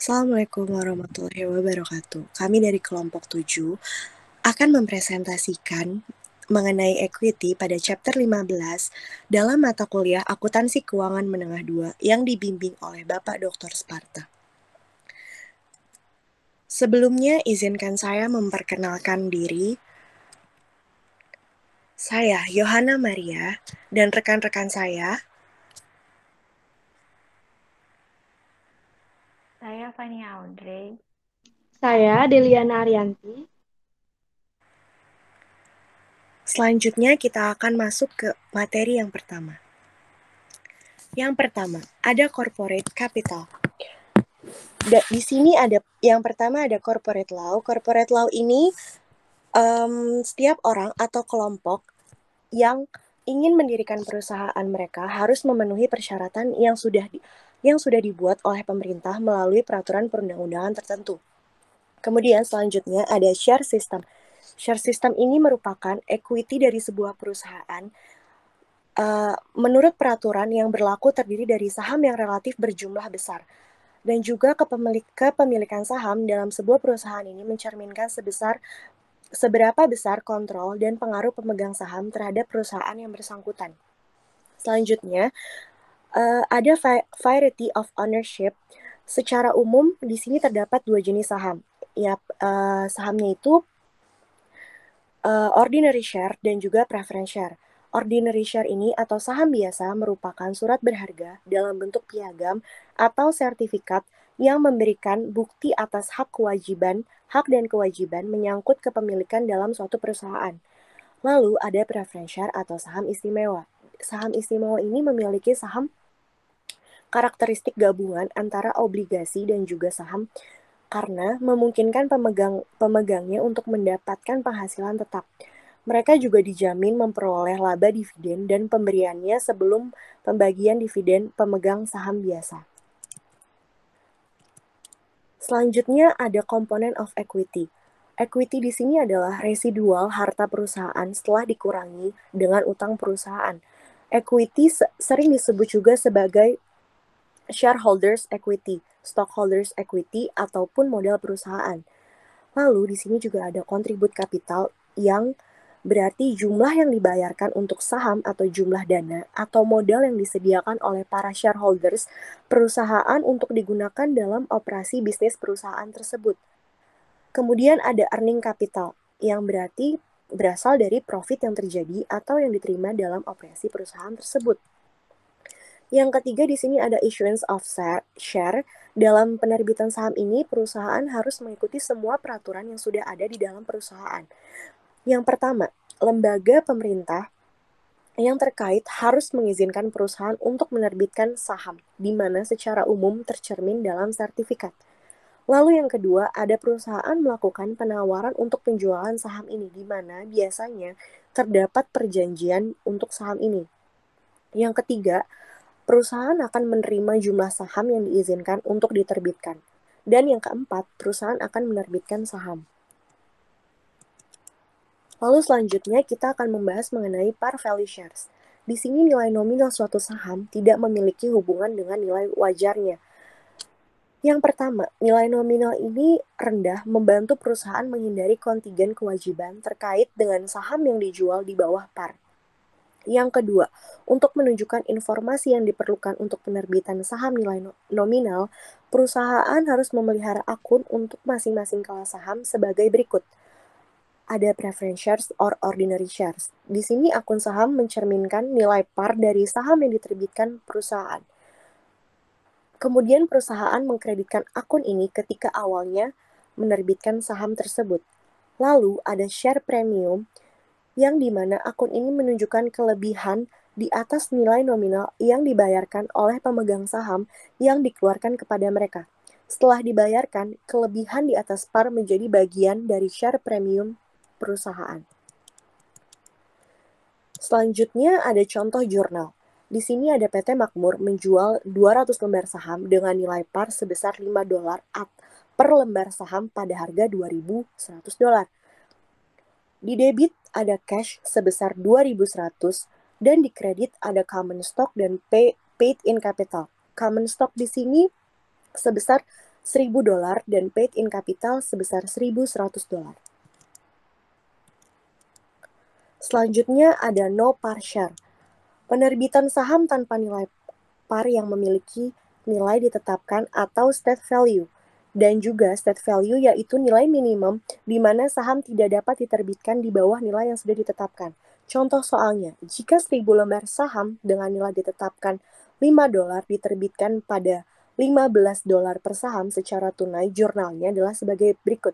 Assalamualaikum warahmatullahi wabarakatuh. Kami dari kelompok 7 akan mempresentasikan mengenai equity pada chapter 15 dalam mata kuliah Akuntansi Keuangan Menengah 2 yang dibimbing oleh Bapak Dr. Sparta. Sebelumnya, izinkan saya memperkenalkan diri. Saya Yohana Maria dan rekan-rekan saya. Saya Fania Audrey. Saya Deliana Arianti. Selanjutnya kita akan masuk ke materi yang pertama. Yang pertama, ada corporate capital. Di sini ada yang pertama ada corporate law. Corporate law ini setiap orang atau kelompok yang ingin mendirikan perusahaan mereka harus memenuhi persyaratan yang sudah dibuat oleh pemerintah melalui peraturan perundang-undangan tertentu. Kemudian selanjutnya ada share system. Share system ini merupakan equity dari sebuah perusahaan menurut peraturan yang berlaku terdiri dari saham yang relatif berjumlah besar. Dan juga kepemilikan saham dalam sebuah perusahaan ini mencerminkan seberapa besar kontrol dan pengaruh pemegang saham terhadap perusahaan yang bersangkutan. Selanjutnya, ada variety of ownership. Secara umum, di sini terdapat dua jenis saham. Ya, sahamnya itu ordinary share dan juga preference share. Ordinary share ini atau saham biasa merupakan surat berharga dalam bentuk piagam atau sertifikat yang memberikan bukti atas hak dan kewajiban menyangkut kepemilikan dalam suatu perusahaan. Lalu ada preference share atau saham istimewa. Saham istimewa ini memiliki saham karakteristik gabungan antara obligasi dan juga saham karena memungkinkan pemegangnya untuk mendapatkan penghasilan tetap. Mereka juga dijamin memperoleh laba dividen dan pemberiannya sebelum pembagian dividen pemegang saham biasa. Selanjutnya ada komponen of equity. Equity di sini adalah residual harta perusahaan setelah dikurangi dengan utang perusahaan. Equity sering disebut juga sebagai shareholders equity, stockholders equity, ataupun modal perusahaan. Lalu di sini juga ada kontribut kapital yang berarti jumlah yang dibayarkan untuk saham atau jumlah dana atau modal yang disediakan oleh para shareholders perusahaan untuk digunakan dalam operasi bisnis perusahaan tersebut. Kemudian ada earning capital yang berarti berasal dari profit yang terjadi atau yang diterima dalam operasi perusahaan tersebut. Yang ketiga di sini ada issuance of share. Dalam penerbitan saham ini, perusahaan harus mengikuti semua peraturan yang sudah ada di dalam perusahaan. Yang pertama, lembaga pemerintah yang terkait harus mengizinkan perusahaan untuk menerbitkan saham, di mana secara umum tercermin dalam sertifikat. Lalu yang kedua, ada perusahaan melakukan penawaran untuk penjualan saham ini, di mana biasanya terdapat perjanjian untuk saham ini. Yang ketiga, perusahaan akan menerima jumlah saham yang diizinkan untuk diterbitkan. Dan yang keempat, perusahaan akan menerbitkan saham. Lalu selanjutnya kita akan membahas mengenai par value shares. Di sini nilai nominal suatu saham tidak memiliki hubungan dengan nilai wajarnya. Yang pertama, nilai nominal ini rendah membantu perusahaan menghindari kontingen kewajiban terkait dengan saham yang dijual di bawah par. Yang kedua, untuk menunjukkan informasi yang diperlukan untuk penerbitan saham nilai nominal, perusahaan harus memelihara akun untuk masing-masing kelas saham sebagai berikut. Ada preference shares or ordinary shares. Di sini akun saham mencerminkan nilai par dari saham yang diterbitkan perusahaan. Kemudian perusahaan mengkreditkan akun ini ketika awalnya menerbitkan saham tersebut. Lalu ada share premium, yang dimana akun ini menunjukkan kelebihan di atas nilai nominal yang dibayarkan oleh pemegang saham yang dikeluarkan kepada mereka. Setelah dibayarkan, kelebihan di atas par menjadi bagian dari share premium perusahaan. Selanjutnya ada contoh jurnal. Di sini ada PT Makmur menjual 200 lembar saham dengan nilai par sebesar $5 per lembar saham pada harga $2.100. Di debit ada cash sebesar 2.100 dan di kredit ada common stock dan paid in capital. Common stock di sini sebesar $1.000 dan paid in capital sebesar $1.100. Selanjutnya ada no par share. Penerbitan saham tanpa nilai par yang memiliki nilai ditetapkan atau state value. Dan juga state value yaitu nilai minimum di mana saham tidak dapat diterbitkan di bawah nilai yang sudah ditetapkan. Contoh soalnya, jika 1.000 lembar saham dengan nilai ditetapkan $5 diterbitkan pada $15 per saham secara tunai, jurnalnya adalah sebagai berikut.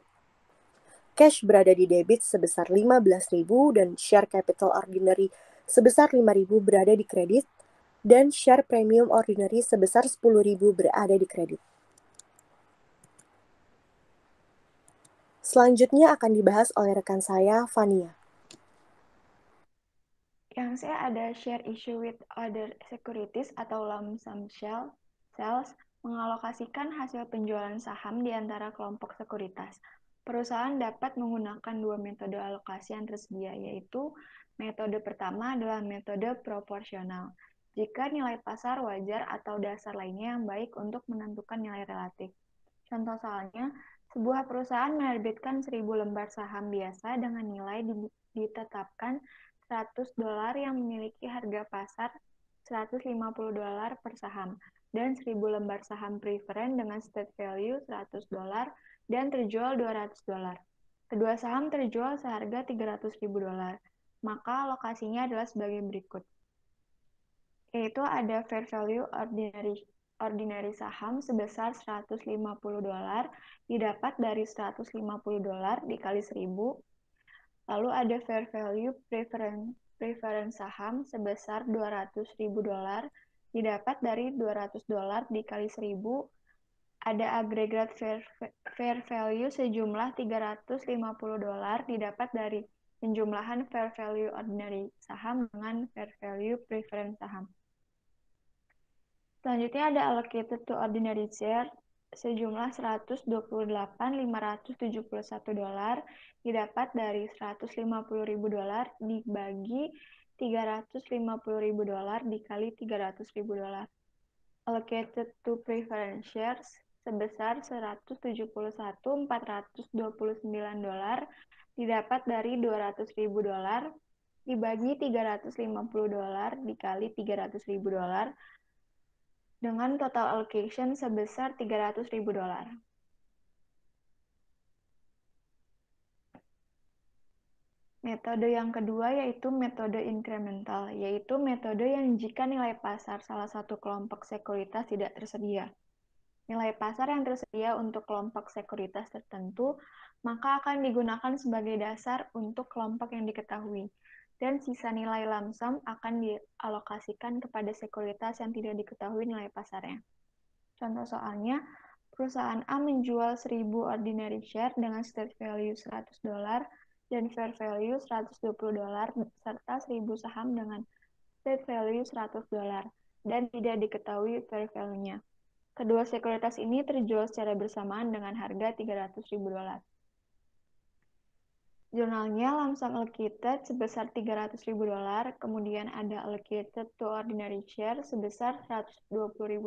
Cash berada di debit sebesar 15.000 dan share capital ordinary sebesar 5.000 berada di kredit dan share premium ordinary sebesar 10.000 berada di kredit. Selanjutnya akan dibahas oleh rekan saya, Fania. Yang saya ada share issue with other securities atau lump sum sales mengalokasikan hasil penjualan saham di antara kelompok sekuritas. Perusahaan dapat menggunakan dua metode alokasi yang tersedia, yaitu metode pertama adalah metode proporsional. Jika nilai pasar wajar atau dasar lainnya yang baik untuk menentukan nilai relatif. Contoh soalnya, sebuah perusahaan menerbitkan 1.000 lembar saham biasa dengan nilai ditetapkan $100 yang memiliki harga pasar $150 per saham, dan 1.000 lembar saham preferen dengan state value $100 dan terjual $200. Kedua saham terjual seharga $300.000. Maka alokasinya adalah sebagai berikut. Yaitu ada fair value ordinary saham sebesar $150 didapat dari $150 dikali 1.000. Lalu ada fair value preference saham sebesar $200.000 didapat dari $200 dikali 1.000. Ada agregat fair value sejumlah $350 didapat dari penjumlahan fair value ordinary saham dengan fair value preference saham. Selanjutnya ada allocated to ordinary share sejumlah $128.571 didapat dari $150.000 dibagi $350.000 dikali $300.000. Allocated to preference shares sebesar $171.429 didapat dari $200.000 dibagi $350 dikali $300.000 dengan total allocation sebesar $300.000. Metode yang kedua yaitu metode incremental, yaitu metode yang jika nilai pasar salah satu kelompok sekuritas tidak tersedia. Nilai pasar yang tersedia untuk kelompok sekuritas tertentu, maka akan digunakan sebagai dasar untuk kelompok yang diketahui, dan sisa nilai lump sum akan dialokasikan kepada sekuritas yang tidak diketahui nilai pasarnya. Contoh soalnya, perusahaan A menjual 1.000 ordinary share dengan state value $100 dan fair value $120 serta 1.000 saham dengan state value $100 dan tidak diketahui fair value-nya. Kedua sekuritas ini terjual secara bersamaan dengan harga $300.000. Jurnalnya lump sum allocated sebesar $300.000, kemudian ada allocated to ordinary share sebesar $120.000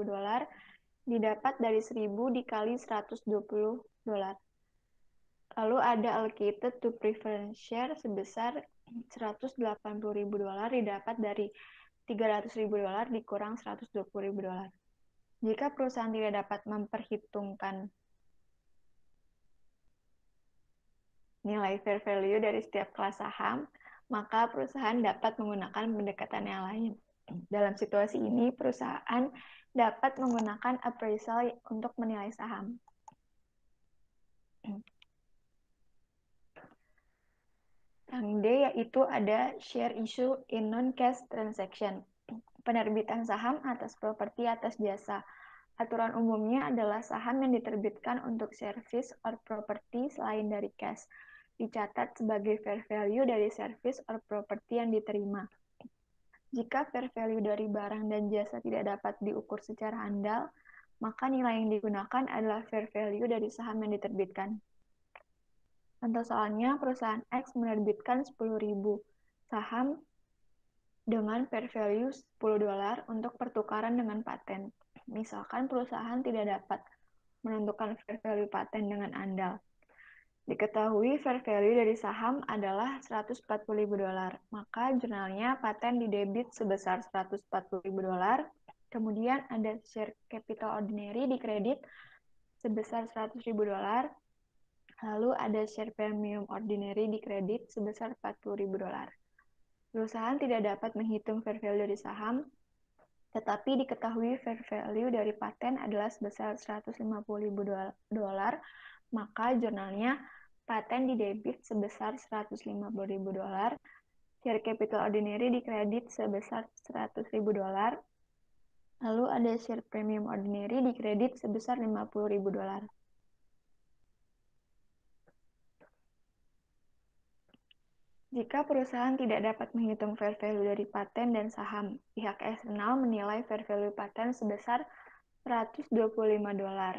didapat dari 1.000 dikali $120. Lalu ada allocated to preference share sebesar $180.000 didapat dari $300.000 dikurang $120.000. Jika perusahaan tidak dapat memperhitungkan nilai fair value dari setiap kelas saham, maka perusahaan dapat menggunakan pendekatan yang lain. Dalam situasi ini, perusahaan dapat menggunakan appraisal untuk menilai saham. Yang D yaitu ada share issue in non-cash transaction, penerbitan saham atas properti atas jasa. Aturan umumnya adalah saham yang diterbitkan untuk service or property selain dari cash, dicatat sebagai fair value dari service or property yang diterima. Jika fair value dari barang dan jasa tidak dapat diukur secara handal, maka nilai yang digunakan adalah fair value dari saham yang diterbitkan. Contoh soalnya, perusahaan X menerbitkan 10.000 saham dengan fair value $10 untuk pertukaran dengan paten. Misalkan perusahaan tidak dapat menentukan fair value paten dengan andal. Diketahui fair value dari saham adalah $140.000, maka jurnalnya paten didebit sebesar $140.000. Kemudian ada share capital ordinary dikredit sebesar $100.000. Lalu ada share premium ordinary dikredit sebesar $40.000. Perusahaan tidak dapat menghitung fair value dari saham, tetapi diketahui fair value dari paten adalah sebesar $150.000, maka jurnalnya paten didebit sebesar $150.000, share capital ordinary dikredit sebesar $100.000, lalu ada share premium ordinary dikredit sebesar $50.000. Jika perusahaan tidak dapat menghitung fair value dari paten dan saham, pihak eksternal menilai fair value paten sebesar $125,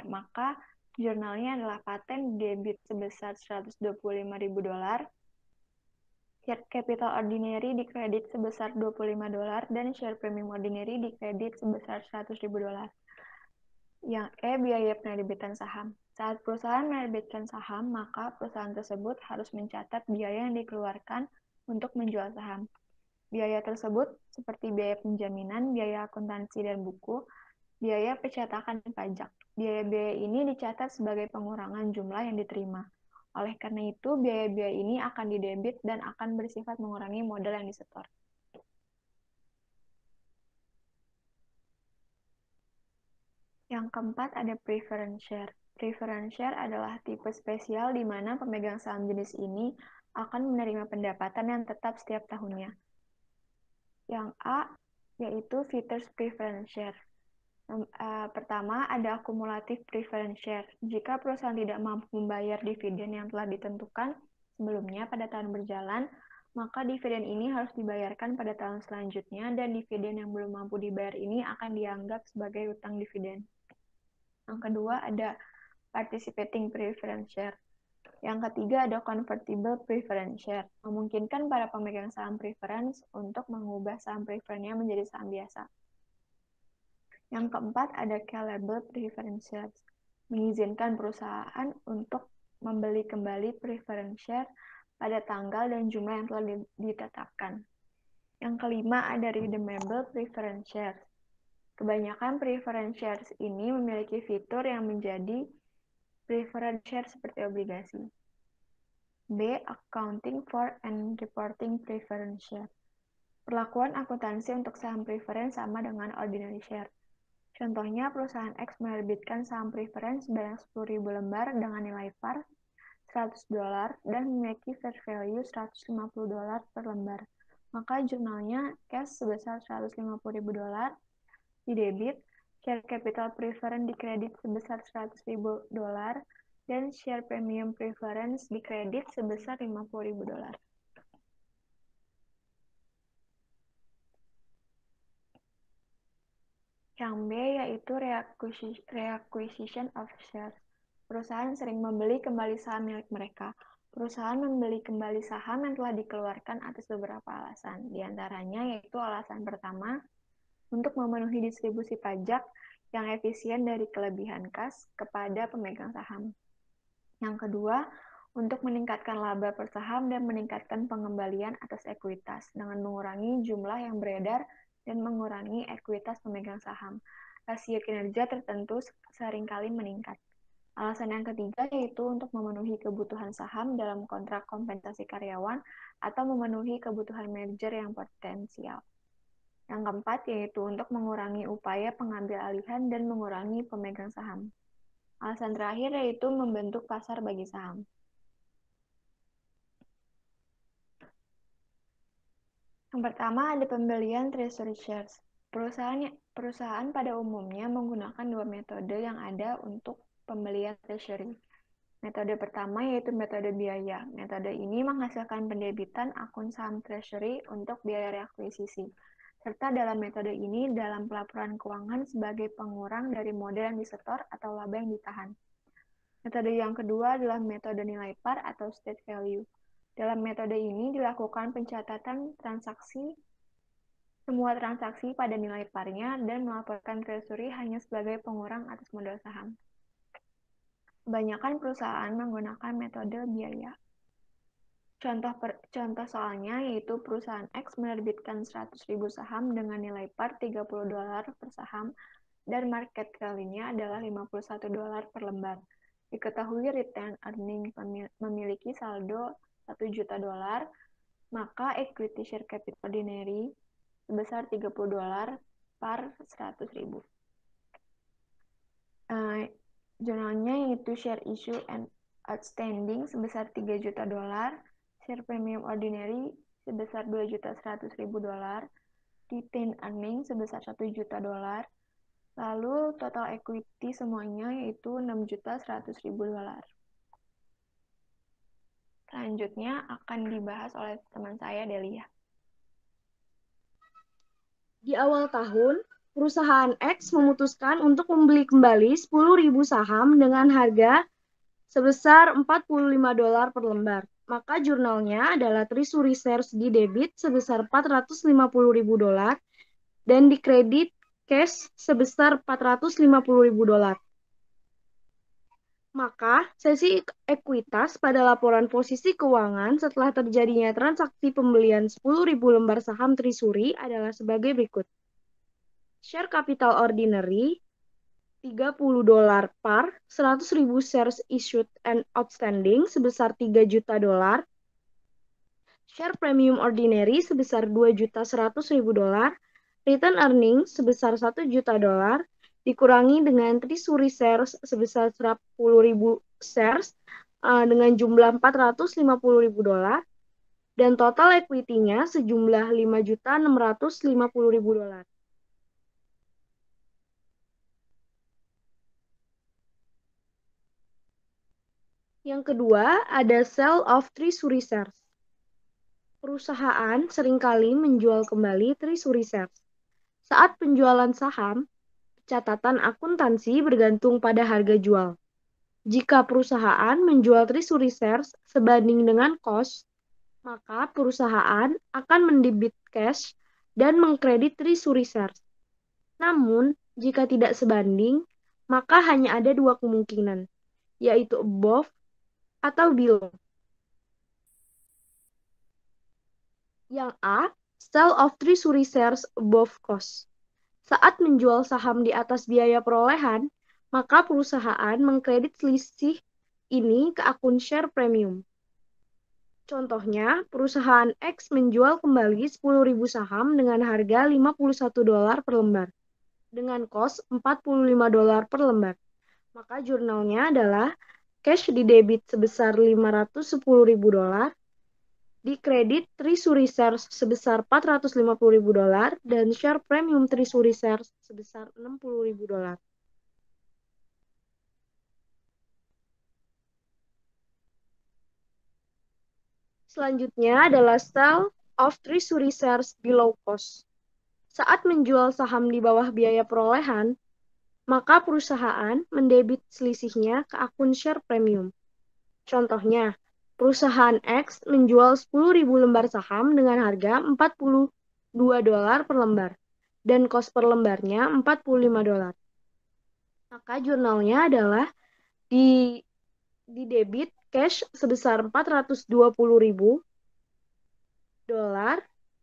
maka jurnalnya adalah paten debit sebesar $125.000, share capital ordinary dikredit sebesar $25, dan share premium ordinary dikredit sebesar $100.000. Yang E, biaya penerbitan saham. Saat perusahaan menerbitkan saham, maka perusahaan tersebut harus mencatat biaya yang dikeluarkan untuk menjual saham. Biaya tersebut seperti biaya penjaminan, biaya akuntansi dan buku, biaya pencetakan dan pajak. Biaya-biaya ini dicatat sebagai pengurangan jumlah yang diterima. Oleh karena itu, biaya-biaya ini akan didebit dan akan bersifat mengurangi modal yang disetor. Yang keempat ada preference share. Preference share adalah tipe spesial di mana pemegang saham jenis ini akan menerima pendapatan yang tetap setiap tahunnya. Yang A yaitu Voters Preference Share. Pertama, ada akumulatif preference share. Jika perusahaan tidak mampu membayar dividen yang telah ditentukan sebelumnya pada tahun berjalan, maka dividen ini harus dibayarkan pada tahun selanjutnya dan dividen yang belum mampu dibayar ini akan dianggap sebagai utang dividen. Yang kedua ada participating preference share. Yang ketiga ada convertible preference share, memungkinkan para pemegang saham preference untuk mengubah saham preference-nya menjadi saham biasa. Yang keempat ada callable preference shares, mengizinkan perusahaan untuk membeli kembali preference share pada tanggal dan jumlah yang telah ditetapkan. Yang kelima ada redeemable preference shares. Kebanyakan preference shares ini memiliki fitur yang menjadi preference share seperti obligasi. B. Accounting for and reporting preference share. Perlakuan akuntansi untuk saham preference sama dengan ordinary share. Contohnya, perusahaan X menerbitkan saham preference sebanyak 10.000 lembar dengan nilai par $100 dan memiliki fair value $150 per lembar. Maka jurnalnya cash sebesar $150.000 didebit, share capital preference dikredit sebesar $100.000, dan share premium preference dikredit sebesar $50.000. Yang B yaitu reacquisition of shares. Perusahaan sering membeli kembali saham milik mereka. Perusahaan membeli kembali saham yang telah dikeluarkan atas beberapa alasan. Di antaranya yaitu alasan pertama, untuk memenuhi distribusi pajak yang efisien dari kelebihan kas kepada pemegang saham. Yang kedua, untuk meningkatkan laba per saham dan meningkatkan pengembalian atas ekuitas dengan mengurangi jumlah yang beredar dan mengurangi ekuitas pemegang saham. Rasio kinerja tertentu seringkali meningkat. Alasan yang ketiga yaitu untuk memenuhi kebutuhan saham dalam kontrak kompensasi karyawan atau memenuhi kebutuhan manajer yang potensial. Yang keempat yaitu untuk mengurangi upaya pengambil alihan dan mengurangi pemegang saham. Alasan terakhir yaitu membentuk pasar bagi saham. Yang pertama ada pembelian treasury shares. Perusahaan pada umumnya menggunakan dua metode yang ada untuk pembelian treasury. Metode pertama yaitu metode biaya. Metode ini menghasilkan pendebitan akun saham treasury untuk biaya reakuisisi. Serta dalam metode ini dalam pelaporan keuangan sebagai pengurang dari modal yang disetor atau laba yang ditahan. Metode yang kedua adalah metode nilai par atau state value. Dalam metode ini dilakukan pencatatan semua transaksi pada nilai parnya dan melaporkan treasury hanya sebagai pengurang atas modal saham. Kebanyakan perusahaan menggunakan metode biaya. Contoh soalnya yaitu perusahaan X menerbitkan 100.000 saham dengan nilai par $30 per saham dan market value-nya adalah $51 per lembar. Diketahui retained earning memiliki saldo $1 juta, maka equity share capital ordinary sebesar $30 par 100.000. Jurnalnya yaitu share issue and outstanding sebesar $3 juta, share premium ordinary sebesar $2.100.000, retained earning sebesar $1 juta, lalu total equity semuanya yaitu $6.100.000. Selanjutnya akan dibahas oleh teman saya, Delia. Di awal tahun, perusahaan X memutuskan untuk membeli kembali 10.000 saham dengan harga sebesar $45 per lembar. Maka jurnalnya adalah treasury shares di debit sebesar $450.000 dan di kredit cash sebesar $450.000. Maka, sesi ekuitas pada laporan posisi keuangan setelah terjadinya transaksi pembelian 10.000 lembar saham treasury adalah sebagai berikut. Share capital ordinary $30 par 100.000 shares issued and outstanding sebesar $3 juta. Share premium ordinary sebesar $2.100.000. Return earnings sebesar $1 juta dikurangi dengan treasury shares sebesar 10.000 shares dengan jumlah $450.000 dan total equity-nya sejumlah $5.650.000. Yang kedua, ada sale of treasury shares. Perusahaan seringkali menjual kembali treasury shares. Saat penjualan saham, catatan akuntansi bergantung pada harga jual. Jika perusahaan menjual treasury shares sebanding dengan cost, maka perusahaan akan mendebit cash dan mengkredit treasury shares. Namun, jika tidak sebanding, maka hanya ada dua kemungkinan, yaitu above atau below. Yang A, sale of treasury shares above cost. Saat menjual saham di atas biaya perolehan, maka perusahaan mengkredit selisih ini ke akun share premium. Contohnya, perusahaan X menjual kembali 10.000 saham dengan harga $51 per lembar, dengan kos $45 per lembar. Maka jurnalnya adalah cash di debit sebesar $510.000, di kredit treasury shares sebesar $450.000 dan share premium treasury shares sebesar $60.000. Selanjutnya adalah sale of treasury shares below cost. Saat menjual saham di bawah biaya perolehan, maka perusahaan mendebit selisihnya ke akun share premium. Contohnya, perusahaan X menjual 10.000 lembar saham dengan harga $42 per lembar dan kos per lembarnya $45. Maka jurnalnya adalah di debit cash sebesar $420.000,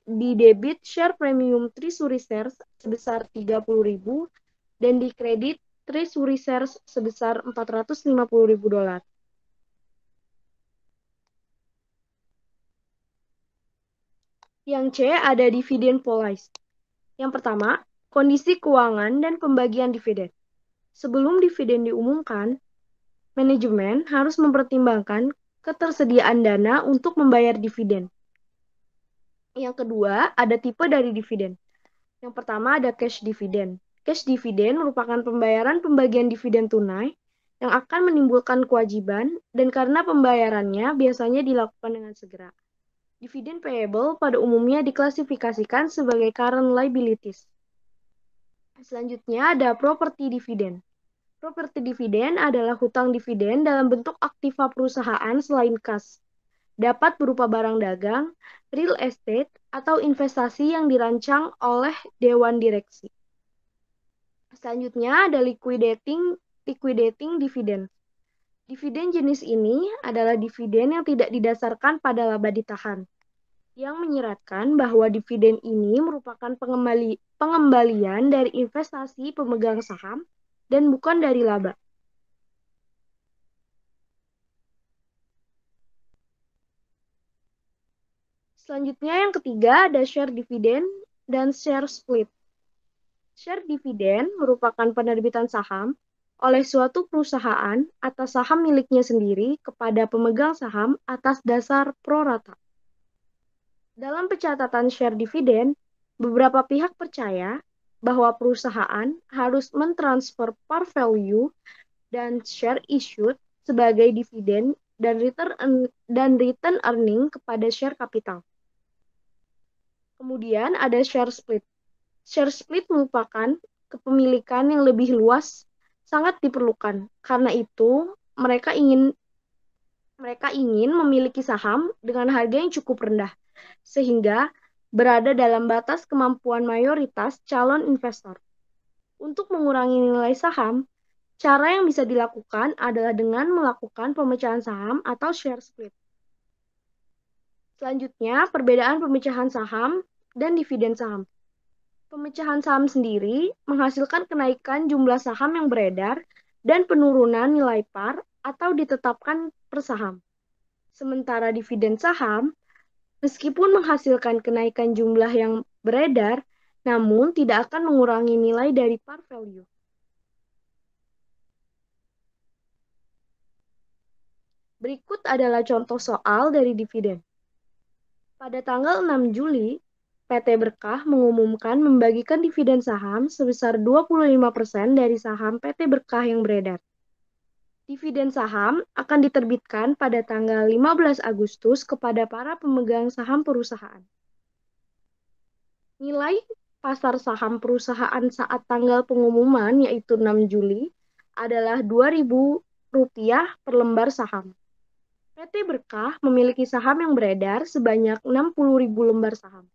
di debit share premium treasury shares sebesar $30.000 dan di kredit treasury shares sebesar $450.000. Yang C ada dividen policy. Yang pertama, kondisi keuangan dan pembagian dividen. Sebelum dividen diumumkan, manajemen harus mempertimbangkan ketersediaan dana untuk membayar dividen. Yang kedua, ada tipe dari dividen. Yang pertama ada cash dividen. Cash dividen merupakan pembayaran pembagian dividen tunai yang akan menimbulkan kewajiban dan karena pembayarannya biasanya dilakukan dengan segera. Dividen payable pada umumnya diklasifikasikan sebagai current liabilities. Selanjutnya ada property dividend. Property dividend adalah hutang dividen dalam bentuk aktiva perusahaan selain kas. Dapat berupa barang dagang, real estate, atau investasi yang dirancang oleh dewan direksi. Selanjutnya ada liquidating dividend. Dividen jenis ini adalah dividen yang tidak didasarkan pada laba ditahan, yang menyiratkan bahwa dividen ini merupakan pengembalian dari investasi pemegang saham dan bukan dari laba. Selanjutnya yang ketiga ada share dividend dan share split. Share dividend merupakan penerbitan saham oleh suatu perusahaan atas saham miliknya sendiri kepada pemegang saham atas dasar pro rata. Dalam pencatatan share dividend, beberapa pihak percaya bahwa perusahaan harus mentransfer par value dan share issued sebagai dividen dan return earning kepada share capital. Kemudian ada share split. Share split merupakan kepemilikan yang lebih luas sangat diperlukan. Karena itu, mereka ingin memiliki saham dengan harga yang cukup rendah, sehingga berada dalam batas kemampuan mayoritas calon investor. Untuk mengurangi nilai saham, cara yang bisa dilakukan adalah dengan melakukan pemecahan saham atau share split. Selanjutnya, perbedaan pemecahan saham dan dividen saham. Pemecahan saham sendiri menghasilkan kenaikan jumlah saham yang beredar dan penurunan nilai par atau ditetapkan per saham. Sementara dividen saham, meskipun menghasilkan kenaikan jumlah yang beredar, namun tidak akan mengurangi nilai dari par value. Berikut adalah contoh soal dari dividen. Pada tanggal 6 Juli, PT Berkah mengumumkan membagikan dividen saham sebesar 25% dari saham PT Berkah yang beredar. Dividen saham akan diterbitkan pada tanggal 15 Agustus kepada para pemegang saham perusahaan. Nilai pasar saham perusahaan saat tanggal pengumuman yaitu 6 Juli adalah Rp2.000 per lembar saham. PT Berkah memiliki saham yang beredar sebanyak 60.000 lembar saham.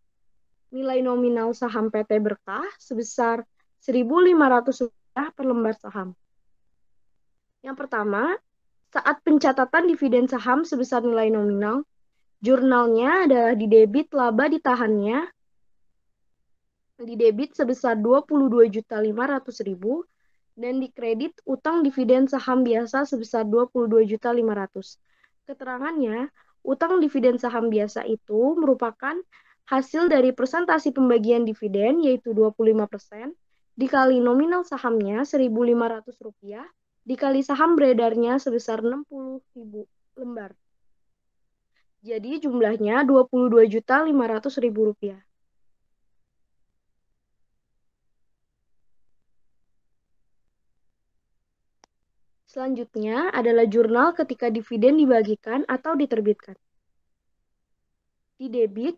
Nilai nominal saham PT Berkah sebesar Rp1.500 per lembar saham. Yang pertama, saat pencatatan dividen saham sebesar nilai nominal, jurnalnya adalah didebit laba ditahannya, didebit sebesar Rp22.500.000 dan dikredit utang dividen saham biasa sebesar Rp22.500.000. Keterangannya, utang dividen saham biasa itu merupakan hasil dari persentase pembagian dividen yaitu 25% dikali nominal sahamnya Rp1.500 dikali saham beredarnya sebesar 60.000 lembar. Jadi jumlahnya Rp22.500.000. Selanjutnya adalah jurnal ketika dividen dibagikan atau diterbitkan. Di debit,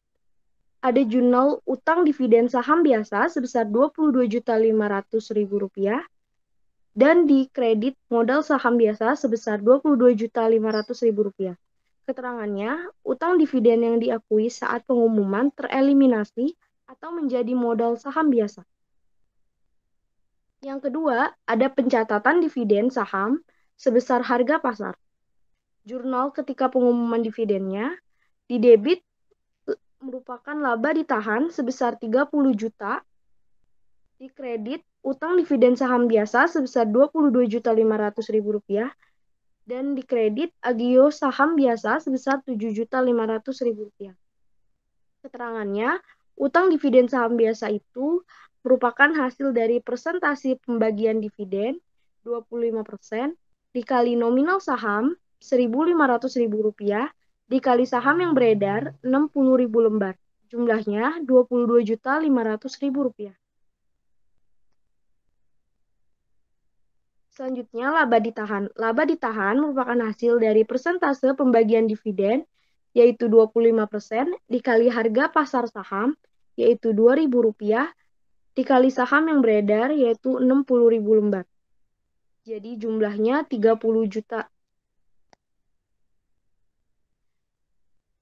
ada jurnal utang dividen saham biasa sebesar Rp22.500.000 dan di kredit modal saham biasa sebesar Rp22.500.000. Keterangannya, utang dividen yang diakui saat pengumuman tereliminasi atau menjadi modal saham biasa. Yang kedua, ada pencatatan dividen saham sebesar harga pasar. Jurnal ketika pengumuman dividennya, di debit merupakan laba ditahan sebesar 30 juta, di kredit utang dividen saham biasa sebesar Rp22.500.000 dan di kredit agio saham biasa sebesar Rp7.500.000. Keterangannya, utang dividen saham biasa itu merupakan hasil dari persentase pembagian dividen 25% dikali nominal saham Rp1.500.000 dikali saham yang beredar 60.000 lembar. Jumlahnya Rp22.500.000. Selanjutnya, laba ditahan. Laba ditahan merupakan hasil dari persentase pembagian dividen, yaitu 25%, dikali harga pasar saham, yaitu Rp2.000, dikali saham yang beredar, yaitu 60.000 lembar. Jadi jumlahnya 30 juta.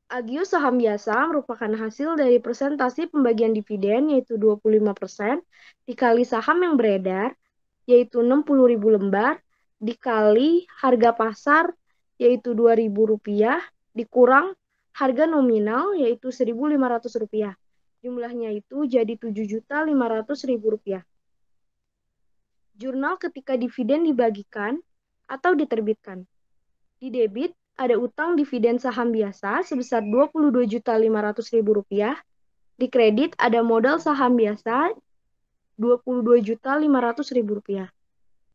Agio saham biasa merupakan hasil dari persentase pembagian dividen yaitu 25% dikali saham yang beredar yaitu 60.000 lembar dikali harga pasar yaitu Rp2.000 dikurang harga nominal yaitu Rp1.500. Jumlahnya itu jadi Rp7.500.000. Jurnal ketika dividen dibagikan atau diterbitkan. Di debit ada utang dividen saham biasa sebesar Rp22.500.000. Di kredit ada modal saham biasa Rp22.500.000.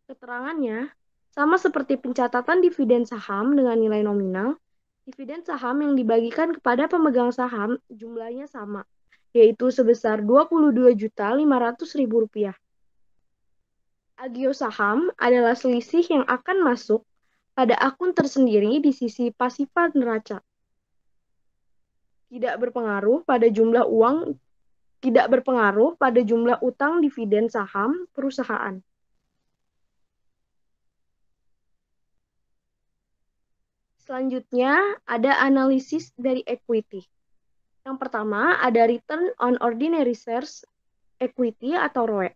Keterangannya sama seperti pencatatan dividen saham dengan nilai nominal, dividen saham yang dibagikan kepada pemegang saham jumlahnya sama, yaitu sebesar Rp22.500.000. Agio saham adalah selisih yang akan masuk pada akun tersendiri di sisi pasifa neraca. Tidak berpengaruh pada jumlah utang dividen saham perusahaan. Selanjutnya ada analisis dari equity. Yang pertama ada return on ordinary shares equity atau ROE.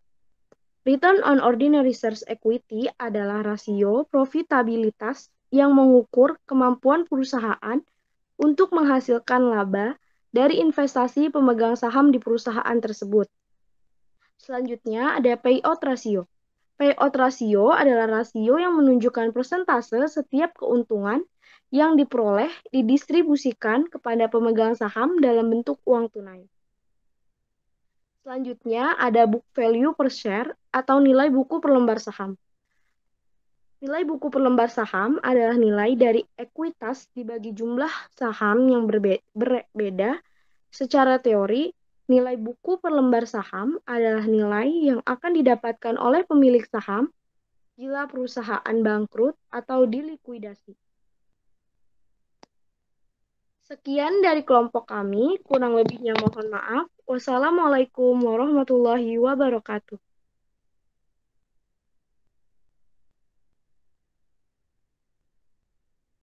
Return on ordinary shares equity adalah rasio profitabilitas yang mengukur kemampuan perusahaan untuk menghasilkan laba dari investasi pemegang saham di perusahaan tersebut. Selanjutnya ada payout ratio. Payout ratio adalah rasio yang menunjukkan persentase setiap keuntungan yang diperoleh didistribusikan kepada pemegang saham dalam bentuk uang tunai. Selanjutnya ada book value per share atau nilai buku per lembar saham. Nilai buku per lembar saham adalah nilai dari ekuitas dibagi jumlah saham yang berbeda. Secara teori, nilai buku per lembar saham adalah nilai yang akan didapatkan oleh pemilik saham bila perusahaan bangkrut atau dilikuidasi. Sekian dari kelompok kami, kurang lebihnya mohon maaf. Wassalamualaikum warahmatullahi wabarakatuh.